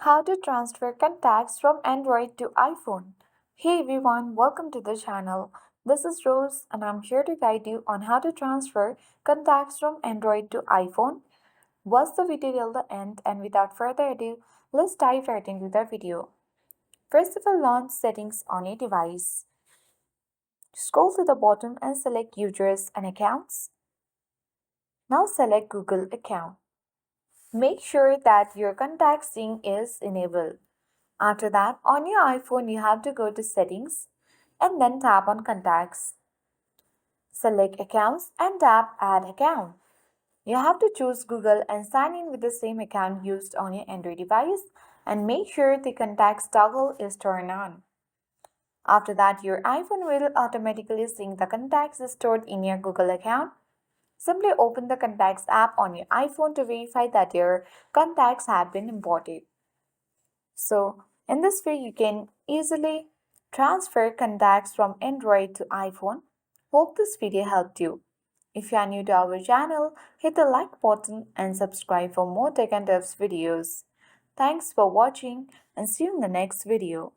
How to transfer contacts from Android to iPhone. Hey everyone, welcome to the channel. This is Rose and I'm here to guide you on how to transfer contacts from Android to iPhone. Watch the video till the end and without further ado, let's dive right into the video. First of all, launch settings on your device. Scroll to the bottom and select users and accounts. Now select Google account. Make sure that your contact sync is enabled. After that, on your iPhone, you have to go to Settings and then tap on Contacts. Select Accounts and tap Add Account. You have to choose Google and sign in with the same account used on your Android device and make sure the Contacts toggle is turned on. After that, your iPhone will automatically sync the contacts stored in your Google account. Simply open the Contacts app on your iPhone to verify that your contacts have been imported. So, in this way, you can easily transfer contacts from Android to iPhone. Hope this video helped you. If you are new to our channel, hit the like button and subscribe for more tech and tips videos. Thanks for watching and see you in the next video.